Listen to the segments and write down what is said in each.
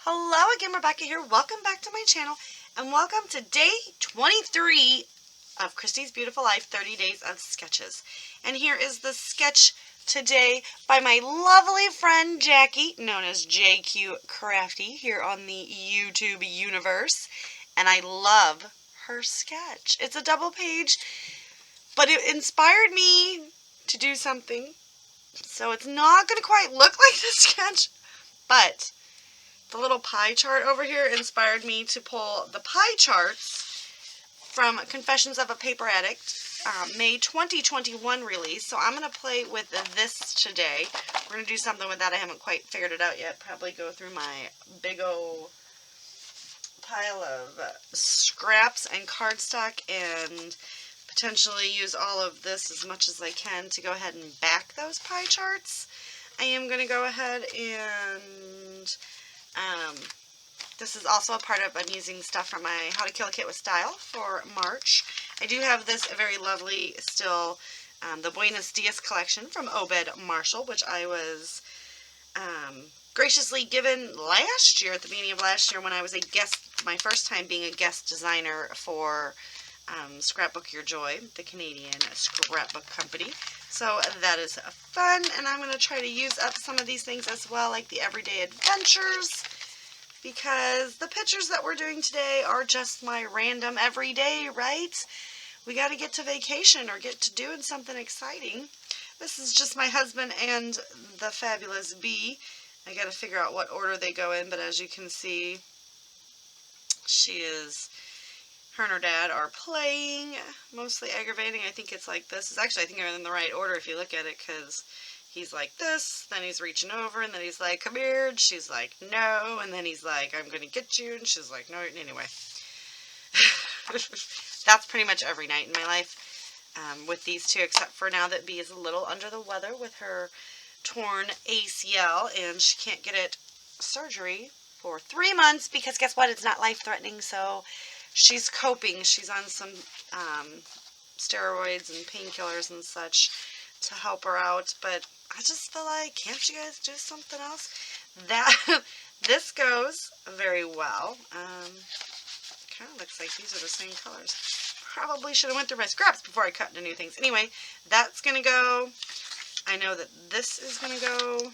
Hello again, Rebecca here. Welcome back to my channel and welcome to day 23 of Christy's Beautiful Life 30 Days of Sketches. And here is the sketch today by my lovely friend Jackie, known as JQ Crafty here on the YouTube universe. And I love her sketch. It's a double page, but it inspired me to do something. So it's not going to quite look like the sketch, but the little pie chart over here inspired me to pull the pie charts from Confessions of a Paper Addict, May 2021 release. So I'm going to play with this today. We're going to do something with that. I haven't quite figured it out yet. Probably go through my big old pile of scraps and cardstock and potentially use all of this as much as I can to go ahead and back those pie charts. I am going to go ahead and this is also a part of, I'm using stuff from my How to Kill a Kit with Style for March. I do have this very lovely still, the Buenos Dias collection from Obed Marshall, which I was graciously given last year, at the beginning of last year, when I was a guest, my first time being a guest designer for Scrapbook Your Joy, the Canadian scrapbook company. So that is fun, and I'm going to try to use up some of these things as well, like the Everyday Adventures, because the pictures that we're doing today are just my random everyday, right? We got to get to vacation or get to doing something exciting. This is just my husband and the fabulous Bee. I got to figure out what order they go in, but as you can see, her and her dad are playing, mostly aggravating. I think it's like this. I think they're in the right order if you look at it, because he's like this, then he's reaching over, and then he's like, come here, and she's like, no, and then he's like, I'm going to get you, and she's like, no, anyway. That's pretty much every night in my life with these two, except for now that Bee is a little under the weather with her torn ACL, and she can't get it surgery for 3 months, because guess what, it's not life-threatening, so she's coping. She's on some steroids and painkillers and such to help her out, but I just feel like, can't you guys do something else? This goes very well. Kind of looks like these are the same colors. Probably should have went through my scraps before I cut into new things. Anyway, that's going to go. I know that this is going to go.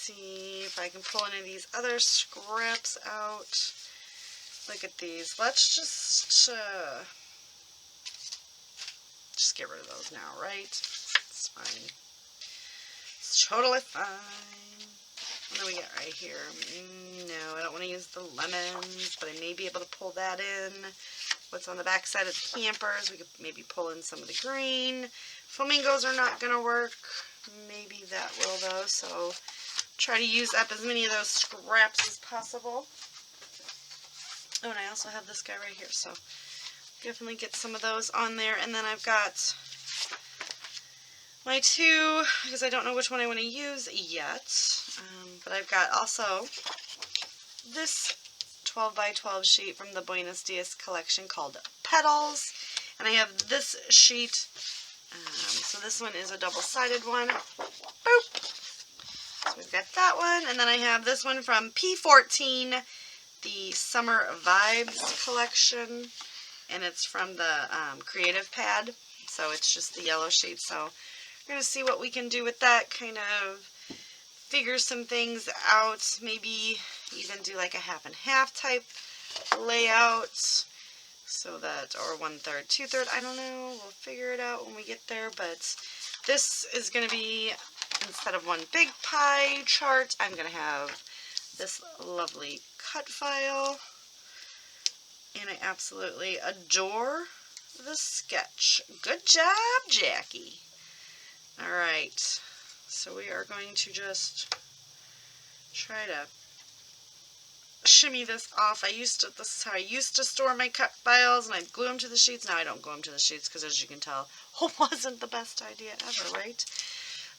See if I can pull any of these other scraps out. Look at these. Let's just get rid of those now, right? It's fine. It's totally fine. What do we got right here? No, I don't want to use the lemons, but I may be able to pull that in. What's on the back side of the campers? We could maybe pull in some of the green. Flamingos are not going to work. Maybe that will, though, so try to use up as many of those scraps as possible. Oh, and I also have this guy right here, so definitely get some of those on there. And then I've got my two, because I don't know which one I want to use yet. But I've got also this 12 by 12 sheet from the Buenos Dias collection called Petals. And I have this sheet. So this one is a double-sided one. Boop! So we've got that one. And then I have this one from P14, the Summer Vibes collection. And it's from the Creative Pad. So it's just the yellow sheet. So we're going to see what we can do with that. Kind of figure some things out. Maybe even do like a half and half type layout. So that, or 1/3, 2/3, I don't know. We'll figure it out when we get there. But this is going to be, instead of one big pie chart, I'm going to have this lovely cut file. And I absolutely adore the sketch. Good job, Jackie. Alright, so we are going to just try to shimmy this off. This is how I used to store my cut files, and I'd glue them to the sheets. Now I don't glue them to the sheets because, as you can tell, it wasn't the best idea ever, right?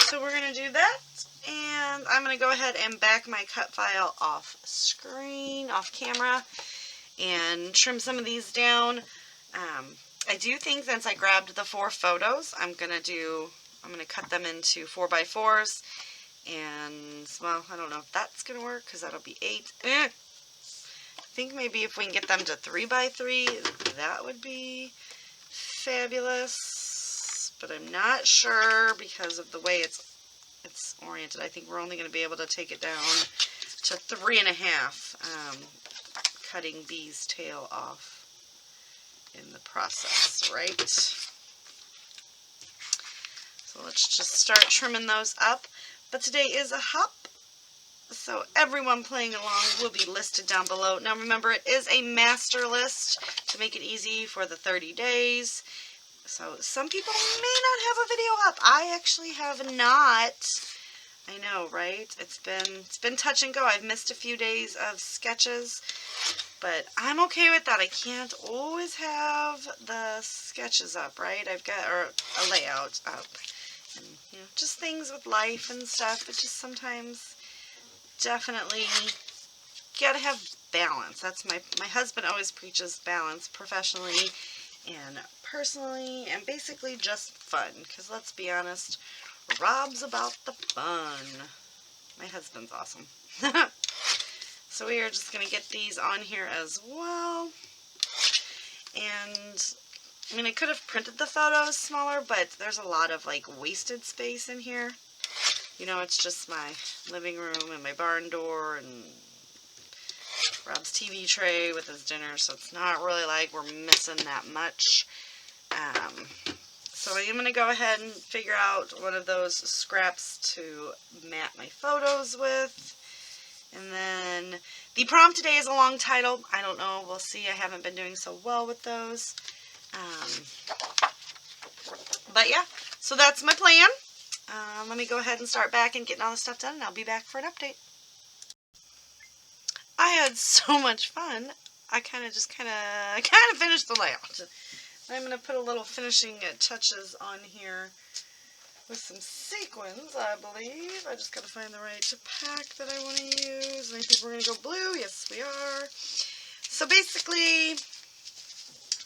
So we're going to do that, and I'm going to go ahead and back my cut file off screen, off camera, and trim some of these down. I do think, since I grabbed the 4 photos, I'm going to cut them into 4x4s And, well, I don't know if that's going to work because that'll be 8. I think maybe if we can get them to 3 by 3, that would be fabulous. But I'm not sure because of the way it's oriented. I think we're only going to be able to take it down to 3.5, cutting B's tail off in the process, right? So let's just start trimming those up. But today is a hop, so everyone playing along will be listed down below. Now remember, it is a master list to make it easy for the 30 days. So some people may not have a video up. I actually have not. I know, right? It's been touch and go. I've missed a few days of sketches, but I'm okay with that. I can't always have the sketches up, right? I've got or a layout up. And, you know, just things with life and stuff. But just sometimes, definitely, gotta have balance. That's my husband always preaches balance, professionally and personally, and basically just fun. Because let's be honest, Rob's about the fun. My husband's awesome. So we are just gonna get these on here as well. And I mean, I could have printed the photos smaller, but there's a lot of, like, wasted space in here. You know, it's just my living room and my barn door and Rob's TV tray with his dinner, so it's not really like we're missing that much. So I'm going to go ahead and figure out one of those scraps to mat my photos with. And then the prompt today is a long title. I don't know. We'll see. I haven't been doing so well with those. But yeah, so that's my plan. Let me go ahead and start back and getting all the stuff done, and I'll be back for an update. I had so much fun. I kind of finished the layout. I'm going to put a little finishing touches on here with some sequins, I believe. I just got to find the right pack that I want to use. And I think we're going to go blue. Yes, we are. So basically,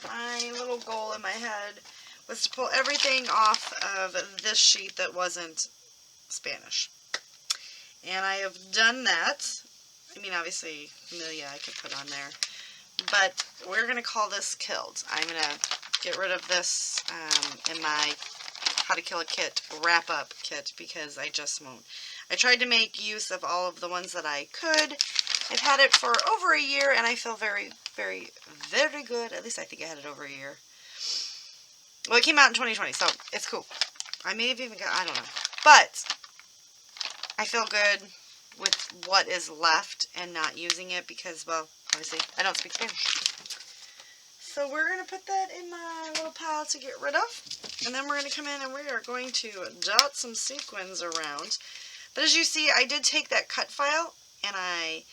my little goal in my head was to pull everything off of this sheet that wasn't Spanish. And I have done that. I mean, obviously, Amelia I could put on there. But we're going to call this killed. I'm going to get rid of this in my How to Kill a Kit wrap-up kit because I just won't. I tried to make use of all of the ones that I could. I've had it for over a year, and I feel very, very, very good. At least I think I had it over a year. Well, it came out in 2020, so it's cool. I may have even got, I don't know. But I feel good with what is left and not using it because, well, obviously, I don't speak Spanish. So we're going to put that in my little pile to get rid of. And then we're going to come in and we are going to dot some sequins around. But as you see, I did take that cut file and I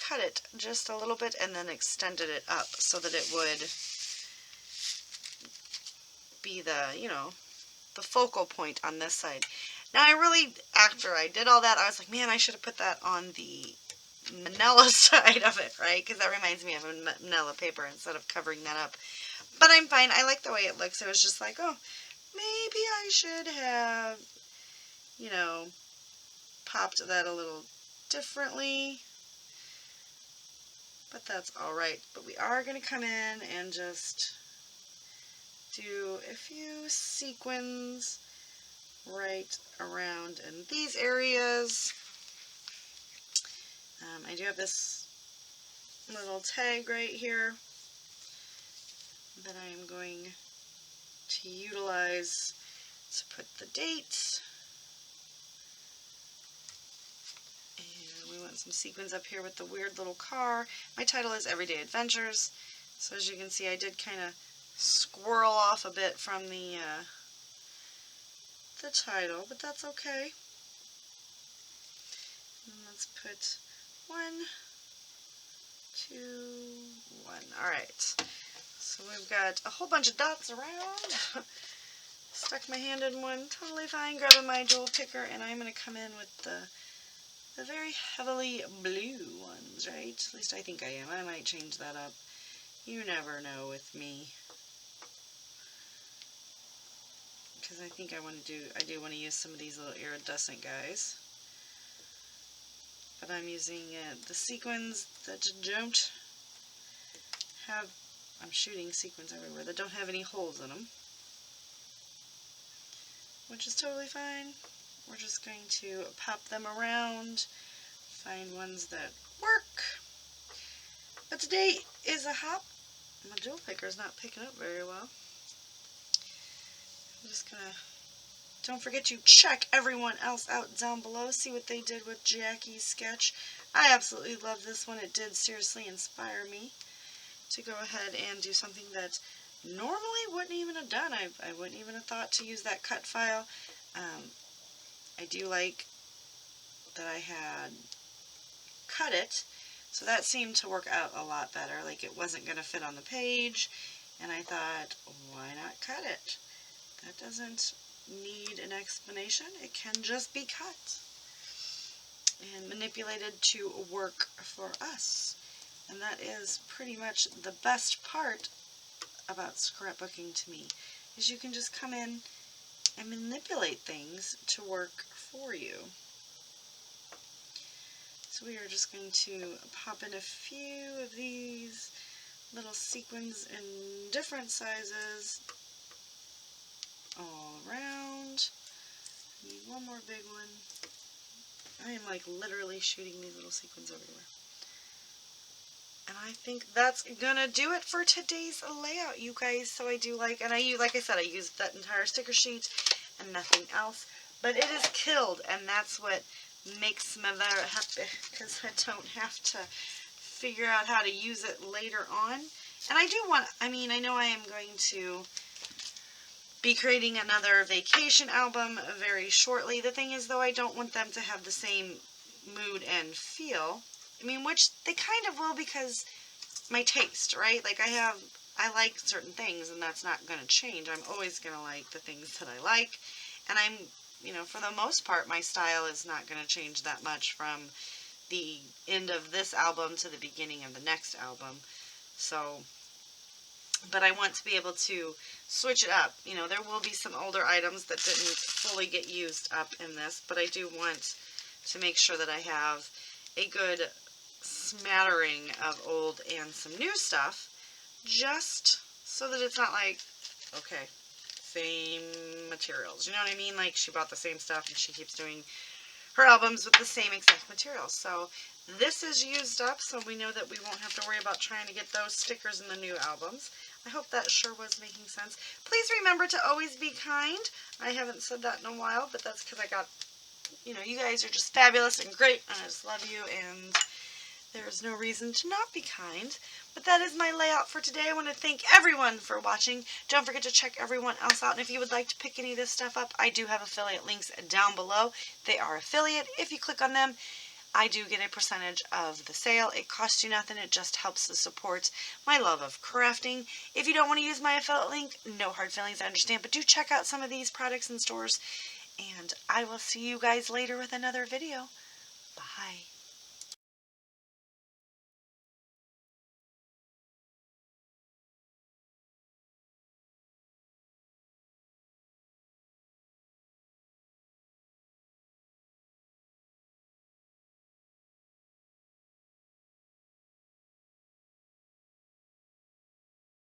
cut it just a little bit and then extended it up so that it would be the, you know, the focal point on this side. Now I really, after I did all that, I was like, man, I should have put that on the manila side of it, right? Because that reminds me of a manila paper instead of covering that up. But I'm fine. I like the way it looks. It was just like, oh, maybe I should have, you know, popped that a little differently. But that's all right. But we are going to come in and just do a few sequins right around in these areas. I do have this little tag right here that I am going to utilize to put the date. And we want some sequins up here with the weird little car. My title is Everyday Adventures. So as you can see, I did kind of squirrel off a bit from the title, but that's okay. And let's put 1, 2, 1. Alright. So we've got a whole bunch of dots around. Stuck my hand in one. Totally fine. Grabbing my jewel picker, and I'm going to come in with the very heavily blue ones, right? At least I think I am. I might change that up. You never know with me. Because I think I do want to use some of these little iridescent guys. but I'm using the sequins that don't have, I'm shooting sequins everywhere, that don't have any holes in them, which is totally fine. We're just going to pop them around, find ones that work. But today is a hop. My jewel picker is not picking up very well. I'm just gonna, don't forget to check everyone else out down below, see what they did with Jackie's sketch. I absolutely love this one. It did seriously inspire me to go ahead and do something that normally wouldn't even have done. I wouldn't even have thought to use that cut file. I do like that I had cut it, so that seemed to work out a lot better. Like it wasn't going to fit on the page, and I thought, why not cut it? That doesn't need an explanation. It can just be cut and manipulated to work for us. And that is pretty much the best part about scrapbooking to me, is you can just come in and manipulate things to work for you. So we are just going to pop in a few of these little sequins in different sizes all around. I need one more big one. I am like literally shooting these little sequins everywhere. And I think that's gonna do it for today's layout, you guys. So I do like, and I use, like I said, I used that entire sticker sheet and nothing else. But it is killed, and that's what makes me very happy, because I don't have to figure out how to use it later on. And I do want, I mean, I know I am going to be creating another vacation album very shortly. The thing is, though, I don't want them to have the same mood and feel. I mean, which they kind of will, because my taste, right? Like I like certain things, and that's not going to change. I'm always going to like the things that I like. And I'm, you know, for the most part, my style is not going to change that much from the end of this album to the beginning of the next album. So, but I want to be able to switch it up. You know, there will be some older items that didn't fully get used up in this, but I do want to make sure that I have a good smattering of old and some new stuff, just so that it's not like, okay, same materials. You know what I mean? Like, she bought the same stuff and she keeps doing her albums with the same exact materials. So this is used up, so we know that we won't have to worry about trying to get those stickers in the new albums. I hope that sure was making sense. Please remember to always be kind. I haven't said that in a while, but that's because I got, you know, you guys are just fabulous and great, and I just love you, and there's no reason to not be kind. But that is my layout for today. I want to thank everyone for watching. Don't forget to check everyone else out. And if you would like to pick any of this stuff up, I do have affiliate links down below. They are affiliate. If you click on them, I do get a percentage of the sale. It costs you nothing. It just helps to support my love of crafting. If you don't want to use my affiliate link, no hard feelings, I understand. But do check out some of these products in stores. And I will see you guys later with another video. Bye.